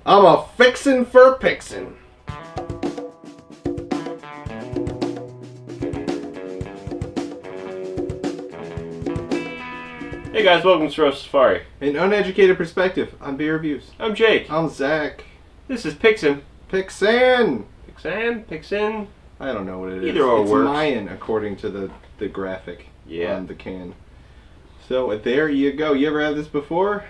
I'm a fixin' for Pixan. Hey guys, welcome to Cirrhosis Safari. An uneducated perspective on beer reviews. I'm Jake. I'm Zach. This is Pixan. Pixan! Pixan? I don't know what it is. Either or it's works. Mayan, according to the graphic on the can. So there you go. You ever had this before?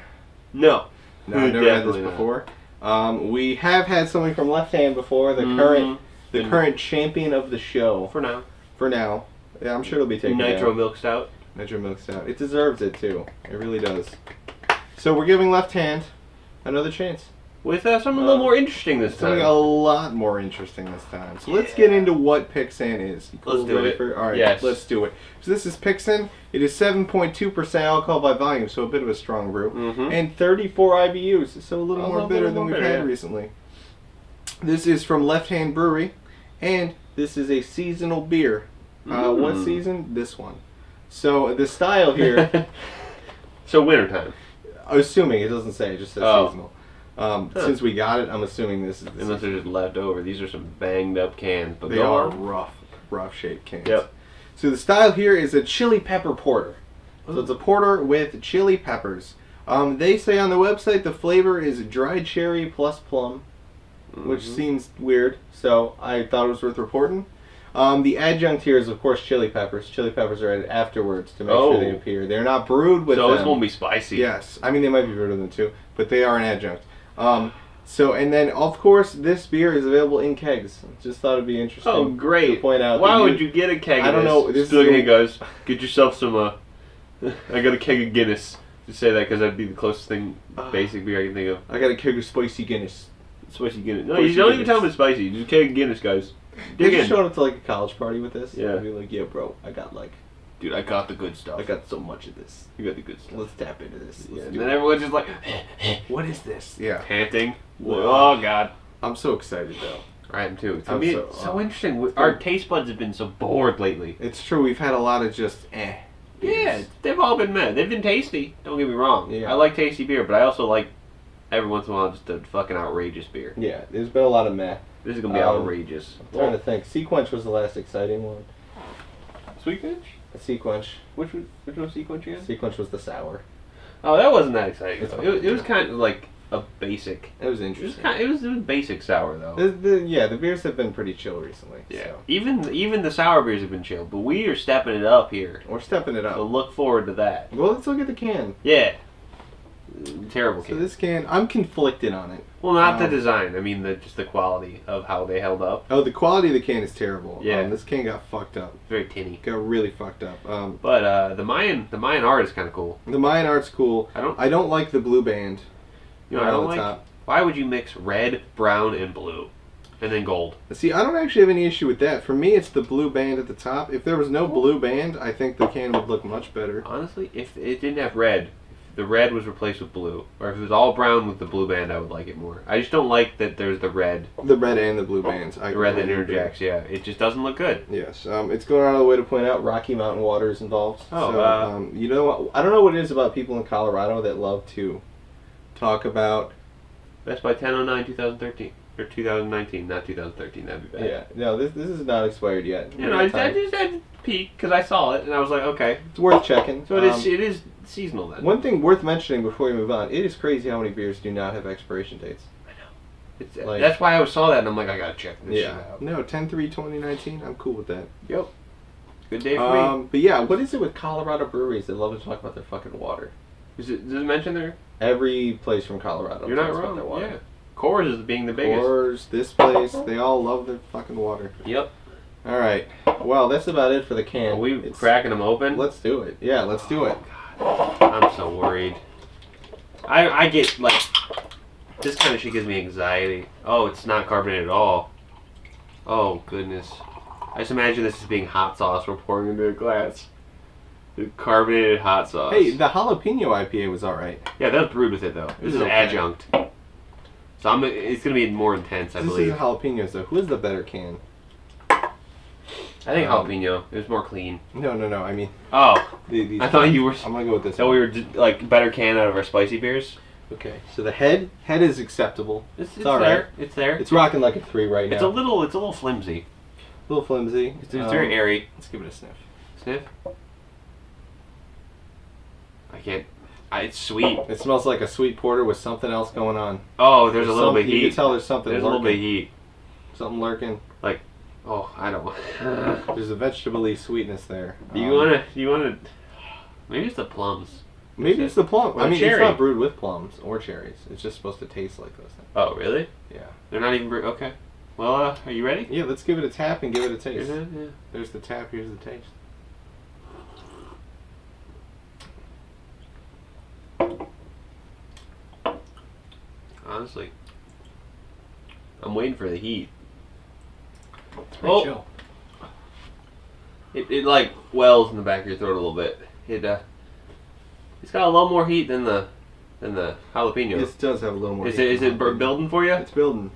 No. No, I've never had this before. We have had something from Left Hand before. The current champion of the show. For now. Yeah, I'm sure it'll be taken Nitro down. Milk Stout. Nitro Milk Stout. It deserves it too. It really does. So we're giving Left Hand another chance. With something a little more interesting this time. Something a lot more interesting this time. So let's get into what Pixan is. Let's do it. All right, yes. Let's do it. So this is Pixan. It is 7.2% alcohol by volume, so a bit of a strong brew. And 34 IBUs, so a little more bitter than we've had recently. This is from Left Hand Brewery, and this is a seasonal beer. What season? This one. So the style here... So wintertime. Assuming, it doesn't say, it just says seasonal. Since we got it, I'm assuming this is... Unless they're just left over. These are some banged up cans. But they are rough shaped cans. Yep. So the style here is a chili pepper porter. So it's a porter with chili peppers. They say on the website the flavor is dried cherry plus plum, which seems weird, so I thought it was worth reporting. The adjunct here is, of course, chili peppers. Chili peppers are added afterwards to make sure they appear. They're not brewed with them. So this won't be spicy. Yes. I mean, they might be brewed with them too, but they are an adjunct. And then, of course, this beer is available in kegs. Just thought it'd be interesting. Oh, great. To point out. Why would you get a keg of this? I don't know. Just be like, hey guys, get yourself some, I got a keg of Guinness. Just say that because that'd be the closest thing, basic beer I can think of. I got a keg of spicy Guinness. Spicy Guinness. No, you don't even tell them it's spicy. Just a keg of Guinness, guys. They just showed up to like a college party with this. Yeah. And be like, yeah, bro, I got like... Dude, I got the good stuff. I got so much of this. You got the good stuff. Let's tap into this. Yeah, and then everyone's just like, what is this? Yeah. Panting. Oh, God. I'm so excited, though. I am, too. It's so interesting. Our taste buds have been so bored lately. It's true. We've had a lot of just Yeah, they've all been meh. They've been tasty. Don't get me wrong. Yeah. I like tasty beer, but I also like, every once in a while, just a fucking outrageous beer. Yeah, there's been a lot of meh. This is going to be outrageous. I'm trying to think. Sequench was the last exciting one. Sweetquench? A Sequench. Which one Sequench again? Sequench was the sour. Oh, that wasn't that exciting. It was kind of like a basic. It was interesting. It was basic sour though. The beers have been pretty chill recently. Yeah. So. Even the sour beers have been chill, but we are stepping it up here. We're stepping it up. So look forward to that. Well, let's look at the can. Yeah. Terrible can. So this can, I'm conflicted on it. Well, not the design. I mean, just the quality of how they held up. Oh, the quality of the can is terrible. Yeah. This can got fucked up. Very tinny. Got really fucked up. But the Mayan art is kind of cool. The Mayan art's cool. I don't like the blue band. You know, I don't like. Top. Why would you mix red, brown, and blue, and then gold? See, I don't actually have any issue with that. For me, it's the blue band at the top. If there was no blue band, I think the can would look much better. Honestly, if it didn't have red. The red was replaced with blue, or if it was all brown with the blue band, I would like it more. I just don't like that there's the red. The red and the blue bands. The red that interjects, yeah. It just doesn't look good. Yes. It's going out of the way to point out Rocky Mountain water is involved. Oh, so, you know, I don't know what it is about people in Colorado that love to talk about... Best by 10/09/2013. Or 2019, not 2013, that'd be bad. Yeah, no, this is not expired yet. You know, I just had to peek, because I saw it, and I was like, okay. It's worth checking. So it is seasonal then. One thing worth mentioning before we move on, it is crazy how many beers do not have expiration dates. I know. That's why I saw that, and I'm like, I gotta check this shit out. No, 10/3/2019, I'm cool with that. Yep. Good day for me. But yeah, what is it with Colorado breweries that love to talk about their fucking water? Does it mention there? Every place from Colorado. You're not wrong, their water. Yeah. Coors is being the biggest. Coors, this place, they all love their fucking water. Yep. Alright, well, that's about it for the can. Are we cracking them open? Let's do it. Yeah, let's do it. God, I'm so worried. I get, like, this kind of shit gives me anxiety. Oh, it's not carbonated at all. Oh, goodness. I just imagine this as being hot sauce we're pouring into a glass. Carbonated hot sauce. Hey, the jalapeno IPA was alright. Yeah, that was brewed with it, though. This is adjunct. So it's going to be more intense, I believe. This is jalapenos, though. Who is the better can? I think jalapeno. It was more clean. No. I mean... Oh. These I thought you were... I'm going to go with this. So we were, like, better can out of our spicy beers? Okay, so the head is acceptable. It's all there. right. It's there. It's rocking like a 3 right now. It's a little flimsy. A little flimsy. It's very airy. Let's give it a sniff. Sniff. I can't. It's sweet. It smells like a sweet porter with something else going on. Oh, there's a little bit of heat. You can tell there's something There's lurking. a little bit of heat. Something lurking. Like, oh, I don't. There's a vegetable-y sweetness there. Do you wanna? Maybe it's the plums. Maybe it's the plum. Or I mean, cherry. it's not brewed with plums or cherries. It's just supposed to taste like those things. Oh, really? Yeah. They're not even. Okay. Well, are you ready? Yeah, let's give it a tap and give it a taste. Yeah. There's the tap, here's the taste. Honestly, I'm waiting for the heat. It's pretty chill. It like wells in the back of your throat a little bit. It's got a little more heat than the jalapeno. This does have a little more Is heat. it building for you? It's building.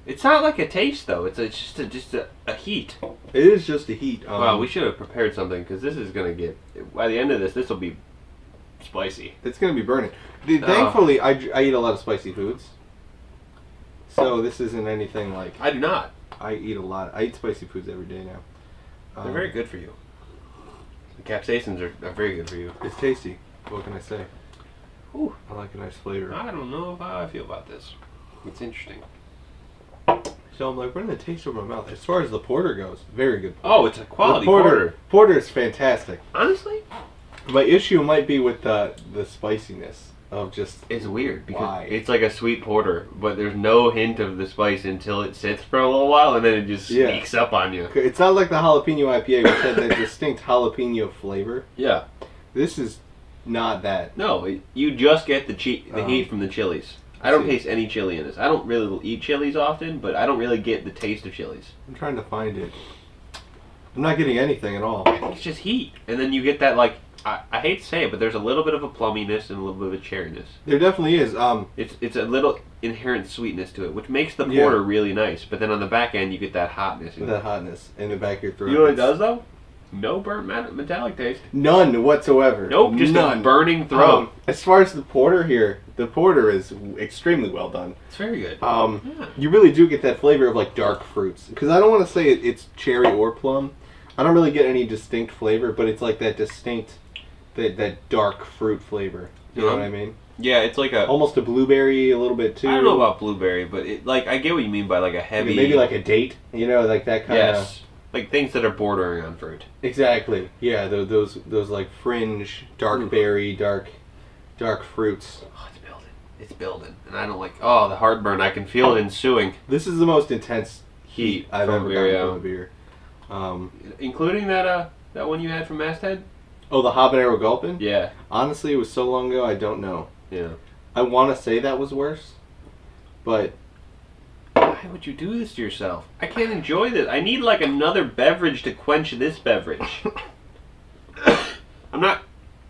It's not like a taste though. It's just a heat. It is just the heat. Wow, we should have prepared something because this is gonna get. By the end of this will be spicy. It's gonna be burning. Thankfully, I eat a lot of spicy foods, so this isn't anything like. I do not. I eat a lot. I eat spicy foods every day now. They're very good for you. The capsaicins are very good for you. It's tasty. What can I say? Ooh. I like a nice flavor. I don't know how I feel about this. It's interesting. So I'm like running the taste over my mouth. As far as the porter goes, very good. Porter. Oh, it's a quality porter. Porter is fantastic. Honestly, My issue might be with the spiciness of just. it's weird because Why? it's like a sweet porter, but there's no hint of the spice until it sits for a little while, and then it just sneaks up on you. It's not like the jalapeno IPA, which had that distinct jalapeno flavor. Yeah. This is not that. No, you just get the heat from the chilies. I don't see. taste any chili in this. I don't really eat chilies often, but I don't really get the taste of chilies. I'm trying to find it. I'm not getting anything at all. I think it's just heat, and then you get that like I hate to say it, but there's a little bit of a plumminess and a little bit of a cherryness. There definitely is. It's a little inherent sweetness to it, which makes the porter really nice. But then on the back end, you get that hotness. That hotness in the back of your throat. You know what it does though? No burnt metallic taste. None whatsoever. Nope, just none. a burning throat. As far as the porter here, the porter is extremely well done. It's very good. You really do get that flavor of like dark fruits. Because I don't want to say it's cherry or plum. I don't really get any distinct flavor, but it's like that distinct, that dark fruit flavor. You know what I mean? Yeah, it's like a almost a blueberry a little bit too. I don't know about blueberry, but it like I get what you mean by like a heavy. Maybe like a date. You know, like that kind of. Yes. Like things that are bordering on fruit. Exactly. Yeah, those like fringe, dark berry, dark fruits. Oh, it's building. It's building. And I don't like, the heartburn. I can feel it ensuing. This is the most intense Heat I've from ever beer, gotten from a beer. Including that one you had from Masthead? Oh, the habanero gulpin? Yeah. Honestly, it was so long ago, I don't know. Yeah. I want to say that was worse, but... Why would you do this to yourself? I can't enjoy this. I need like another beverage to quench this beverage. I'm not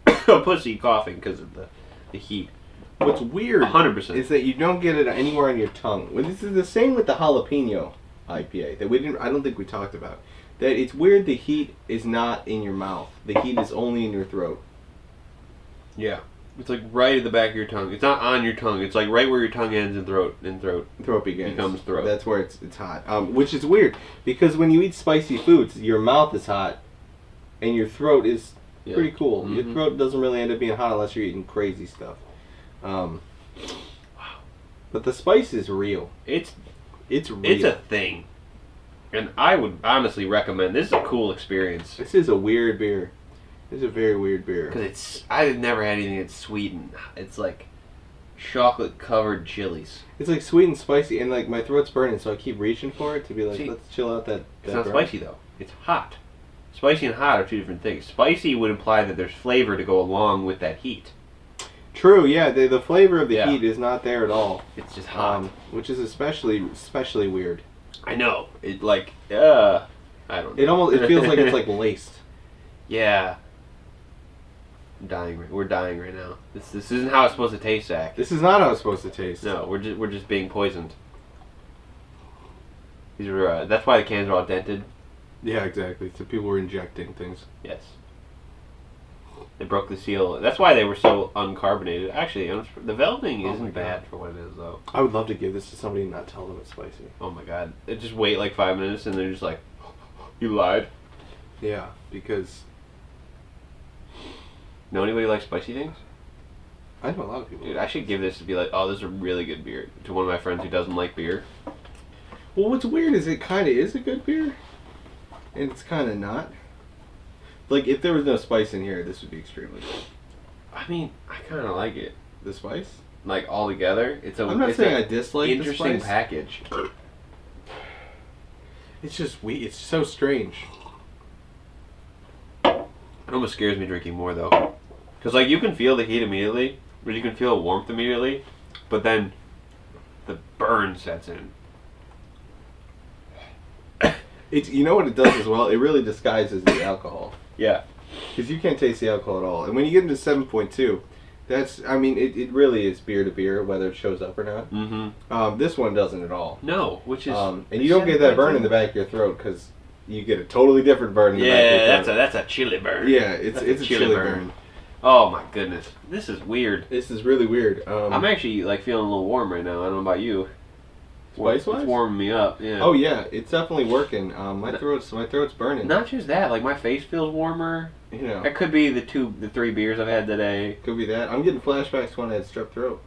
a pussy coughing because of the heat. What's weird 100% is that you don't get it anywhere on your tongue. Well, this is the same with the jalapeno IPA that I don't think we talked about. That it's weird the heat is not in your mouth. The heat is only in your throat. Yeah. It's like right at the back of your tongue. It's not on your tongue. It's like right where your tongue ends and throat begins. Becomes throat. That's where it's hot. Which is weird because when you eat spicy foods, your mouth is hot and your throat is pretty cool. Mm-hmm. Your throat doesn't really end up being hot unless you're eating crazy stuff. Wow. But the spice is real. It's real. It's a thing. And I would honestly recommend, this is a cool experience. This is a weird beer. It's a very weird beer. Because I've never had anything that's sweet and it's like chocolate covered chilies. It's like sweet and spicy and like my throat's burning so I keep reaching for it to be like, let's chill out that It's not spicy though. It's hot. Spicy and hot are two different things. Spicy would imply that there's flavor to go along with that heat. True, yeah. The flavor of the heat is not there at all. It's just hot. Which is especially weird. I know. It like, I don't know. It feels like it's like laced. Yeah. We're dying right now. This isn't how it's supposed to taste, Zach. This is not how it's supposed to taste. No, we're just being poisoned. These are that's why the cans are all dented. Yeah, exactly. So people were injecting things. Yes. They broke the seal. That's why they were so uncarbonated. Actually, the velveting Oh isn't my bad God. for what it is, though. I would love to give this to somebody and not tell them it's spicy. Oh my god. They just wait like 5 minutes and they're just like, you lied. Yeah, because Know anybody who likes spicy things? I know a lot of people. Dude, I should give this to be like, oh, this is a really good beer. To one of my friends who doesn't like beer. Well, what's weird is it kind of is a good beer, and it's kind of not. Like, if there was no spice in here, this would be extremely good. I mean, I kind of like it. The spice? Like, all together. I'm not saying I dislike the interesting spice. package. It's just weird. It's so strange. It almost scares me drinking more, though. Because, like, you can feel the heat immediately, or you can feel warmth immediately, but then the burn sets in. It's, you know what it does as well? It really disguises the alcohol. Yeah. Because you can't taste the alcohol at all. And when you get into 7.2, that's, I mean, it really is beer to beer, whether it shows up or not. Mm-hmm. This one doesn't at all. No, which is... And you don't get that burn in the back of your throat, because you get a totally different burn in the back of your throat. that's a chili burn. Yeah, it's a chili burn. Oh my goodness. This is weird. This is really weird. I'm actually like feeling a little warm right now. I don't know about you. Spice-wise? It's warming me up, yeah. Oh yeah, it's definitely working. My throat's burning. Not just that, like my face feels warmer. You know, That could be the 3 beers I've had today. could be that. I'm getting flashbacks to when I had strep throat.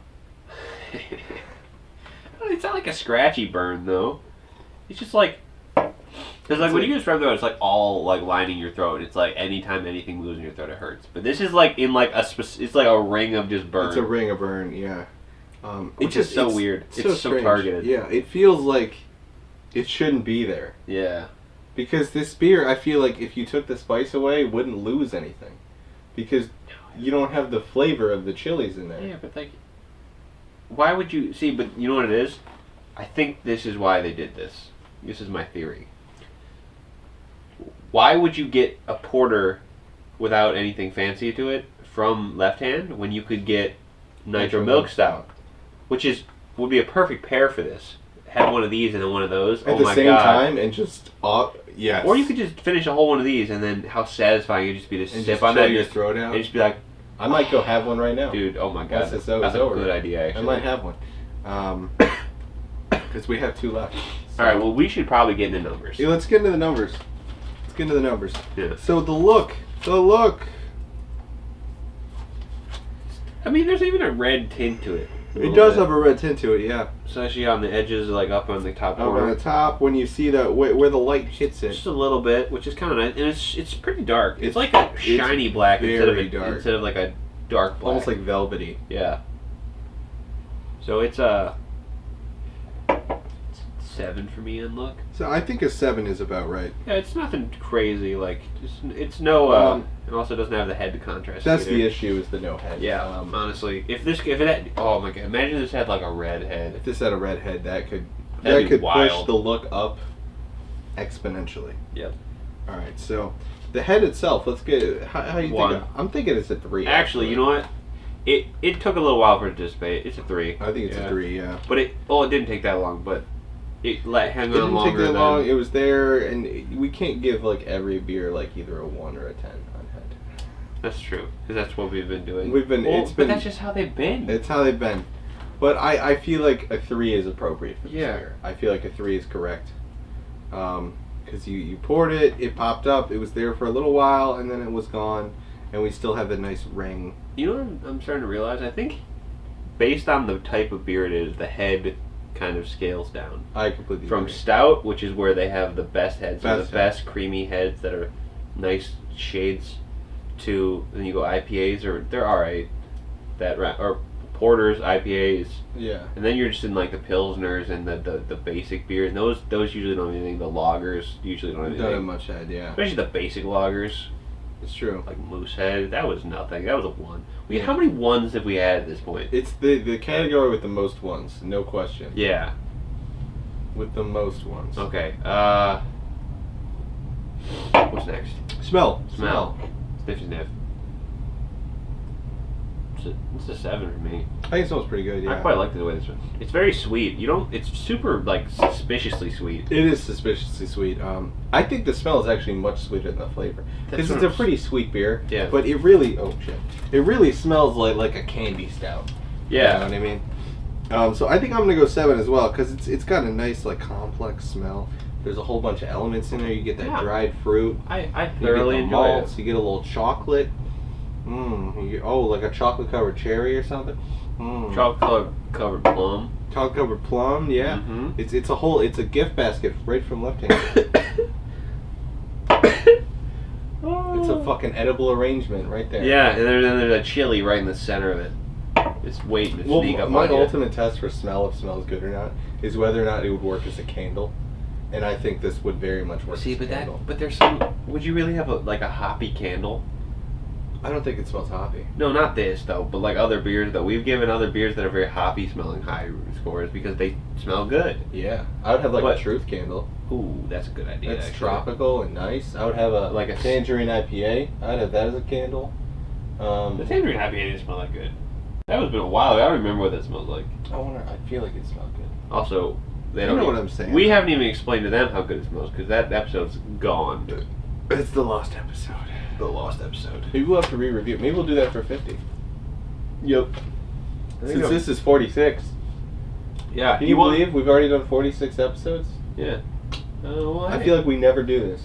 It's not like a scratchy burn though. It's just like, because like when you get strep throat, it's like all like lining your throat. It's like anytime anything moves in your throat, it hurts. But this is like in like it's like a ring of just burn. It's a ring of burn, yeah. It's just so weird. It's so strange. targeted. Yeah, it feels like it shouldn't be there. Yeah. Because this beer, I feel like if you took the spice away, it wouldn't lose anything. Because you don't have the flavor of the chilies in there. Yeah, but like, why would you see? But you know what it is? I think this is why they did this. This is my theory. Why would you get a porter without anything fancy to it from Left Hand when you could get Nitro Milk Stout, which would be a perfect pair for this? Have one of these and then one of those. At the same time, and just yes. Or you could just finish a whole one of these, and then how satisfying it would just be to and sip just on chill that, your throat out. and just be like, I might go have one right now, dude. Oh my god, Once this is that's a over. good idea. Actually, I might have one. Because we have 2 left. So. All right. Well, we should probably get into numbers. Yeah, let's get into the numbers. Yeah. So the look. I mean, there's even a red tint to it. It does have a red tint to it, yeah. Especially on the edges, like up on the top Up corner. on the top, when you see that where the light hits it. Just a little bit, which is kind of nice, and it's pretty dark. It's like a shiny black very dark. instead of like a dark black. Almost like velvety. Yeah. So it's 7 for me in look. So I think a 7 is about right. Yeah, it's nothing crazy. Like it's no. It also doesn't have the head contrast. That's either. the issue, is the no head. Yeah. Honestly, if it had, oh my god, imagine this had like a red head. If this had a red head, that could That'd be push wild. the look up exponentially. Yep. All right, so the head itself. Let's get how you 1. think? I'm thinking it's a 3. Actually, you know what? It took a little while for it to dissipate. It's a 3. I think it's a 3. Yeah. But it didn't take that long. But it hang It on didn't longer take that than long. It was there, and we can't give like every beer like either a 1 or a 10 on head. That's true, because that's what we've been doing. But that's just how they've been. It's how they've been. But I feel like a 3 is appropriate for this Yeah. beer. I feel like a 3 is correct. Because you poured it, it popped up, it was there for a little while, and then it was gone, and we still have that nice ring. You know what I'm starting to realize? I think, based on the type of beer it is, the head kind of scales down. I completely From agree. stout, which is where they have the best heads, so the Best best creamy heads that are nice shades, to then you go IPAs, or they're alright, or porters, IPAs, Yeah. and then you're just in like the pilsners and the basic beers. And those usually don't have anything. The lagers usually don't have Don't have anything. much head, yeah. Especially the basic lagers, It's true. like Moosehead. That was nothing. That was a 1. Yeah. How many 1s have we had at this point? It's the category with the most ones, no question. Yeah. With the most ones. Okay. What's next? Smell. Smell. Sniffy sniff. It's a 7 for me. I think it smells pretty good. Yeah. I quite like the way this one. It's very sweet. It's super like suspiciously sweet. It is suspiciously sweet. I think the smell is actually much sweeter than the flavor because it's a pretty sweet beer. Yeah. But it really, it really smells like a candy stout. Yeah. You know what I mean? So I think I'm gonna go 7 as well because it's got a nice like complex smell. There's a whole bunch of elements in there. You get that dried fruit. I thoroughly you get the enjoy malts, it. You get a little chocolate. Like a chocolate covered cherry or something. Chocolate covered plum. Chocolate covered plum, yeah. Mm-hmm. It's a gift basket right from Left Hand. It's a fucking edible arrangement right there. Yeah, and then there's a chili right in the center of it. It's waiting to sneak up my on you. ultimate test for smell, if smell is good or not, is whether or not it would work as a candle. And I think this would very much work as a candle. but there's some. Would you really have a hoppy candle? I don't think it smells hoppy. No, not this though, but like other beers though. We've given other beers that are very hoppy smelling high scores because they smell good. Yeah, I would have a truth candle. Ooh, that's a good idea. That's actually. tropical and nice. I would have a tangerine IPA. I'd have that as a candle. The tangerine IPA didn't smell that good. That was been a while. I don't remember what that smells like. I feel like it smelled good. Also, they don't know what I'm saying. We haven't even explained to them how good it smells because that episode's gone. It's the lost episode. The lost episode. Maybe we'll have to re-review. Maybe we'll do that for 50. Yep. Since this is 46. Yeah. Can you believe we've already done 46 episodes? Yeah. I feel like we never do this.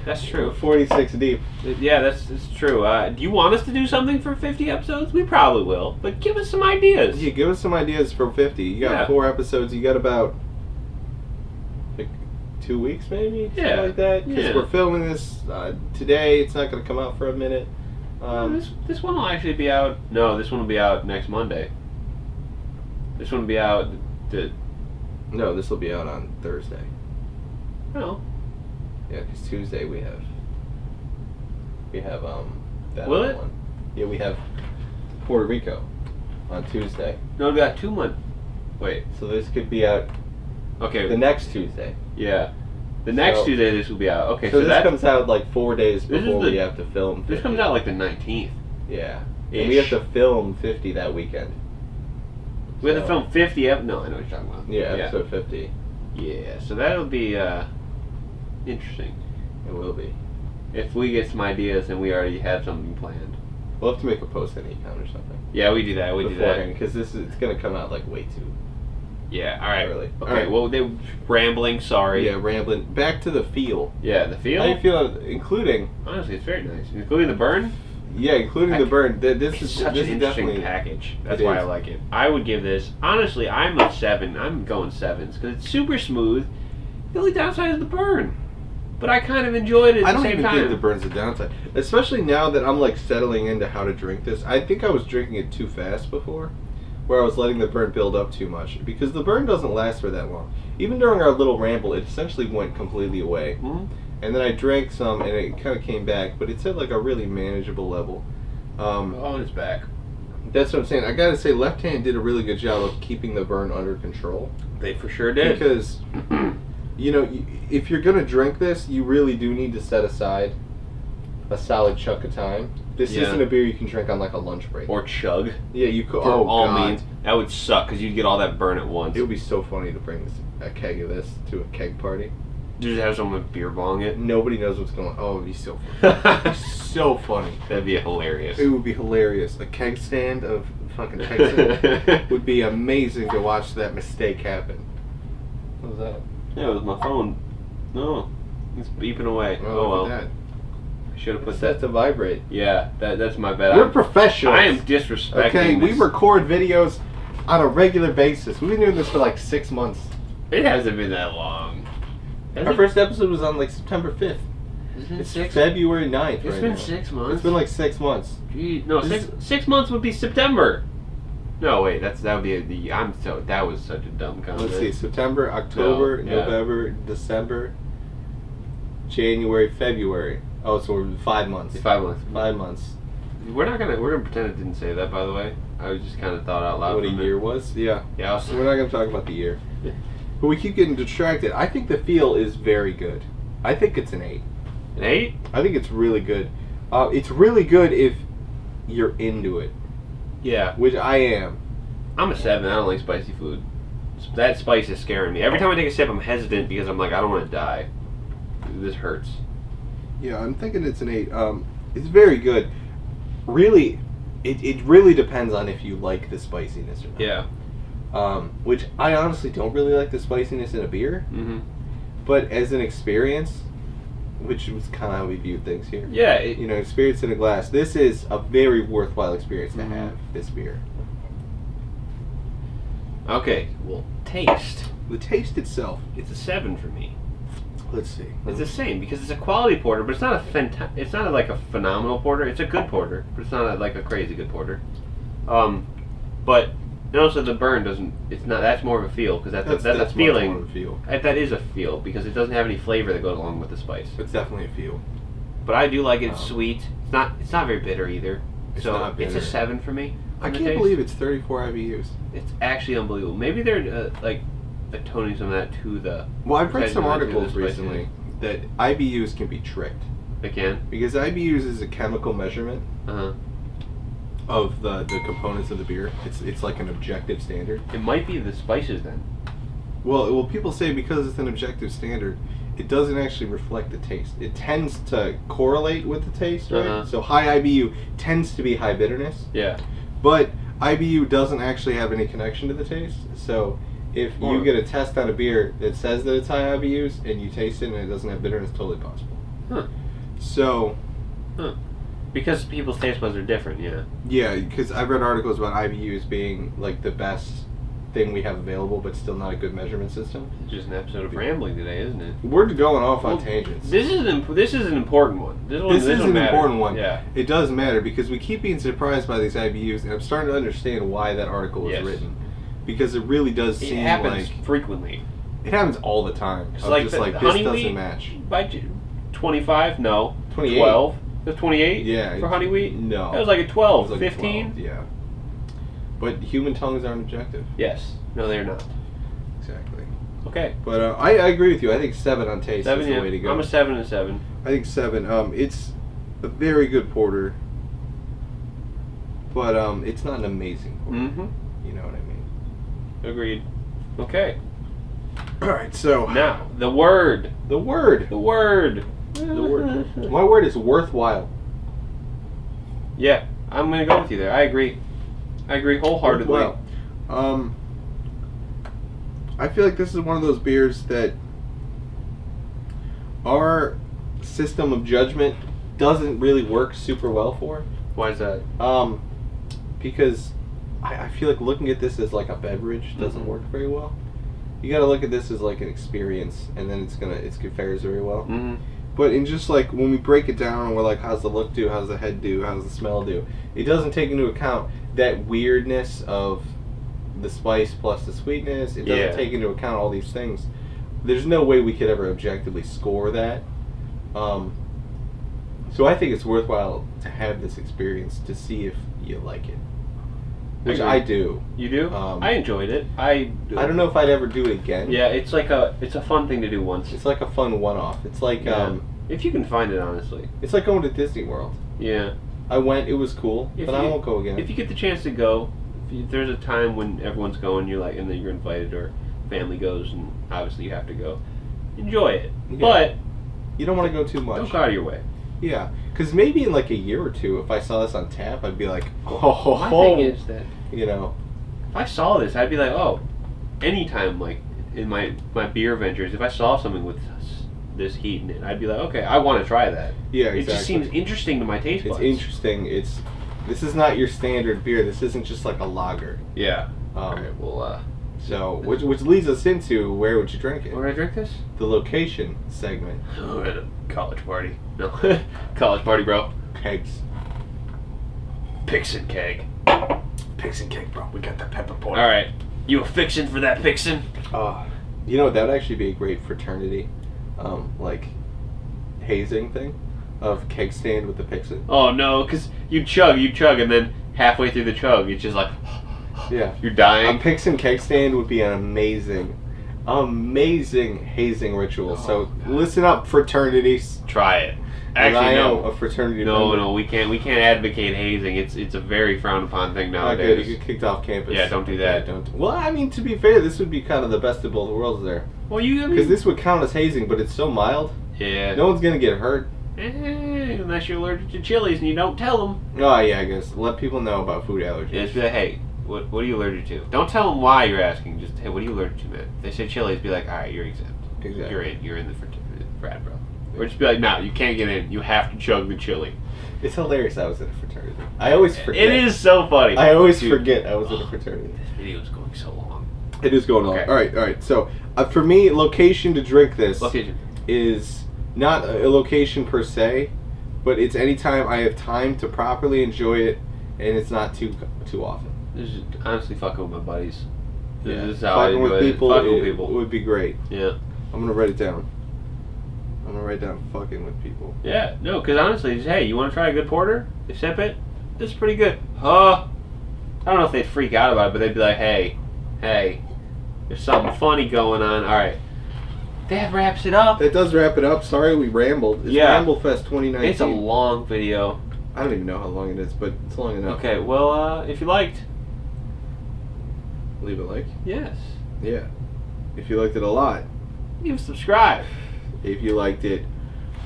That's true. 46 deep. Yeah, that's true. Do you want us to do something for 50 episodes? We probably will. But give us some ideas. Yeah, give us some ideas for 50. You got 4 episodes. You got about 2 weeks maybe? Yeah. Something like that. Because we're filming this today. It's not going to come out for a minute. This one will actually be out. No, this one will be out next Monday. This one will be out. No, this will be out on Thursday. No. Yeah, because Tuesday we have that Will other it? one. Yeah, we have Puerto Rico on Tuesday. No, we got 2 months. Wait. So this could be out Okay. the next Tuesday. Yeah. The next Tuesday this will be out. Okay, so this comes out like 4 days before we have to film 50. This comes out like the 19th. Yeah. And we have to film 50 that weekend. We have to film 50 No, I know what you're talking about. Yeah, episode 50. Yeah, so that'll be interesting. It will be. If we get some ideas and we already have something planned. We'll have to make a post on Econ or something. Yeah, we do that. We do that. Because it's going to come out like way too. Yeah, alright. Early. Okay, all right. Well, they rambling, sorry. Yeah, rambling. Back to the feel. Yeah, the feel? How do you feel, including... Honestly, it's very nice. Including the burn? Yeah, including the burn. This is such an interesting package. That's why I like it. I would give this... Honestly, I'm a 7. I'm going 7s because it's super smooth. The only downside is the burn. But I kind of enjoyed it at the same time. I don't even think the burn's a downside. Especially now that I'm like settling into how to drink this. I think I was drinking it too fast before. Where I was letting the burn build up too much. Because the burn doesn't last for that long. Even during our little ramble, it essentially went completely away. Mm-hmm. And then I drank some and it kind of came back. But it's at like a really manageable level. Oh, it's back. That's what I'm saying. I gotta say, Left Hand did a really good job of keeping the burn under control. They for sure did. Because... You know, if you're going to drink this, you really do need to set aside a solid chunk of time. This isn't a beer you can drink on like a lunch break. Or chug. Yeah, you could. For all means. That would suck because you'd get all that burn at once. It would be so funny to bring a keg of this to a keg party. Just have someone beer bong it. Nobody knows what's going on. Oh, it would be so funny. It would be so funny. That'd be hilarious. It would be hilarious. A keg stand of fucking Pixan would be amazing to watch that mistake happen. What was that? Yeah, it was my phone. No, it's beeping away. Oh well. That. I should have put that to vibrate. Yeah, that's my bad. We're professionals. I am disrespecting. Okay, this. we record videos on a regular basis. We've been doing this for like 6 months. It hasn't been that long. Our first episode was on like September 5th. It's February 9th. It's been 6 months. It's been like 6 months. Gee, no, 6 months would be September. No, wait, that would be that was such a dumb comment. Let's see, September, October, November, December, January, February. Oh, so we're 5 months. 5 months. 5 months. We're gonna pretend it didn't say that, by the way. I just kind of thought out loud. What a year was? Yeah. Yeah. So we're not gonna talk about the year. But we keep getting distracted. I think the feel is very good. I think it's an 8. An 8? I think it's really good. It's really good if you're into it, Yeah. which I am. I'm a 7. I don't like spicy food. That spice is scaring me. Every time I take a sip, I'm hesitant because I'm like, I don't want to die. This hurts. Yeah, I'm thinking it's an 8. It's very good. Really, it really depends on if you like the spiciness or not. Yeah. Which I honestly don't really like the spiciness in a beer, Mm-hmm. but as an experience, which was kind of how we viewed things here. Yeah. Experience in a glass. This is a very worthwhile experience to have, this beer. Okay. Well, taste. The taste itself. It's a 7 for me. Let's see. It's the same because it's a quality porter, but it's not it's not like a phenomenal porter. It's a good porter, but it's not like a crazy good porter. But and also the burn doesn't. It's not. That's more of a feel because that's a feeling. More of a feel. That is a feel because it doesn't have any flavor that goes along with the spice. It's definitely a feel. But I do like it. It's sweet. It's not very bitter either. It's So not bitter. it's a 7 for me. I on the can't taste. believe it's 34 IBUs. It's actually unbelievable. Maybe they're like atoning some of that to the. Well, I've read some to the articles spiciness. recently that IBUs can be tricked. Again. Because IBUs is a chemical measurement Uh huh. of the components of the beer. It's like an objective standard. It might be the spices then. Well, people say because it's an objective standard, it doesn't actually reflect the taste. It tends to correlate with the taste, right? Uh-huh. So high IBU tends to be high bitterness, Yeah. but IBU doesn't actually have any connection to the taste. So if you get a test on a beer that says that it's high IBUs and you taste it and it doesn't have bitterness, totally possible. Huh. So Because people's taste buds are different, yeah. yeah, because I've read articles about IBUs being like the best thing we have available, but still not a good measurement system. It's just an episode of rambling today, isn't it? We're going off on tangents. This is an important one. This is one an matters. important one. Yeah. It does matter because we keep being surprised by these IBUs, and I'm starting to understand why that article was Yes. written. Because it really does It seem happens like frequently. it happens all the time. It's Of like just the like this honey doesn't wheat match. by 25? No. 28. 12? That's 28? Yeah. For honey wheat? No. That was like a 12. It was like 15? 12, yeah. But human tongues aren't objective. Yes. No, they're not. Exactly. Okay. But I agree with you. I think 7 on taste 7, is the yeah. way to go. I'm a 7 and 7. I think 7. It's a very good porter, but it's not an amazing porter. Mm-hmm. You know what I mean? Agreed. Okay. All right. So Now, the word. the word. The word. The word. My word is worthwhile. Yeah, I'm gonna go with you there. I agree wholeheartedly. Worthwhile. I feel like this is one of those beers that our system of judgment doesn't really work super well for. Why is that? Because I feel like looking at this as like a beverage doesn't Mhm. work very well. You got to look at this as like an experience, and then it fares very well. Mm-hmm. But in just like when we break it down, we're like, how's the look do? How's the head do? How's the smell do? It doesn't take into account that weirdness of the spice plus the sweetness. It doesn't Yeah. take into account all these things. There's no way we could ever objectively score that. So I think it's worthwhile to have this experience to see if you like it. Which I do. You do? Um, I enjoyed it. I don't know if I'd ever do it again. Yeah, it's a fun thing to do once. It's like a fun one-off. It's like if you can find it, honestly. it's like going to Disney World. Yeah. I went. It was cool, but I won't go again. If you get the chance to go, if there's a time when everyone's going, you're like, and then you're invited, or family goes, and obviously you have to go. Enjoy it, Yeah. but You don't want to go too much. don't go out of your way. Yeah, because maybe in like a year or two, if I saw this on tap, I'd be like, oh, My thing is that you know. if I saw this, I'd be like, oh, anytime, like in my beer ventures, if I saw something with this heat in it, I'd be like, okay, I want to try that. Yeah, It exactly. just seems interesting to my taste It's buds. interesting. This is not your standard beer. This isn't just like a lager. Yeah. Alright, well, So, which leads us into where would you drink it? where do I drink this? The location segment. Oh, at a college party. No. College party, bro. Kegs. Pixan keg. Pixan keg, bro. We got the pepper porter. Alright. You a fixin' for that Pixan? You know, that would actually be a great fraternity, like, hazing thing of keg stand with the Pixan. Oh no, because you chug, and then halfway through the chug, it's just like, Yeah. you're dying. A Pixan keg stand would be an amazing hazing ritual. Oh, So God. listen up, fraternities. Try it. Actually, no. a fraternity No, member. no, we can't advocate hazing. It's a very frowned upon thing Not nowadays. good. You get kicked off campus. Yeah, don't do that. Don't. Well, I mean, to be fair, this would be kind of the best of both worlds there. Well, I mean, Because this would count as hazing, but it's so mild. Yeah. No one's gonna get hurt. Unless you're allergic to chilies and you don't tell them. Oh yeah, I guess let people know about food allergies. Yeah, just be like, hey, what are you allergic to? Don't tell them why you're asking. Just, hey, what are you allergic to, man? If they say chilies, be like, all right, you're exempt. Exactly. You're in the frat, bro. Or just be like, no, you can't get in. You have to chug the chili. It's hilarious. I was in a fraternity. I always forget. It is so funny. I always forget I was in a fraternity. This video is going so long. It is going on. Okay. All right. So for me, location to drink this Location. is not a location per se, but it's anytime I have time to properly enjoy it, and it's not too often. This is honestly fucking with my buddies. This is how Fucking I with enjoy people, it. Fucking with people. It would be great. Yeah. I'm gonna write it down. I'm gonna write down fucking with people. Yeah, no, because honestly, just, hey, you want to try a good porter? They sip it. This is pretty good. I don't know if they'd freak out about it, but they'd be like, hey, there's something funny going on. All right. That wraps it up. That does wrap it up. Sorry we rambled. It's Ramblefest 2019. It's a long video. I don't even know how long it is, but it's long enough. Okay, well, if you liked, Leave a like. yes. Yeah. If you liked it a lot. You subscribe. If you liked it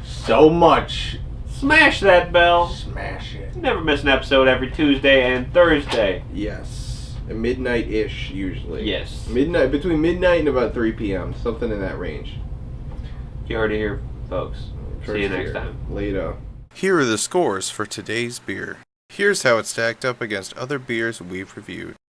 so much, Smash that bell. smash it. Never miss an episode every Tuesday and Thursday. Yes. At midnight-ish, usually. Yes. Between midnight and about 3 p.m. Something in that range. You heard it here, folks. See you next time. Later. Here are the scores for today's beer. Here's how it stacked up against other beers we've reviewed.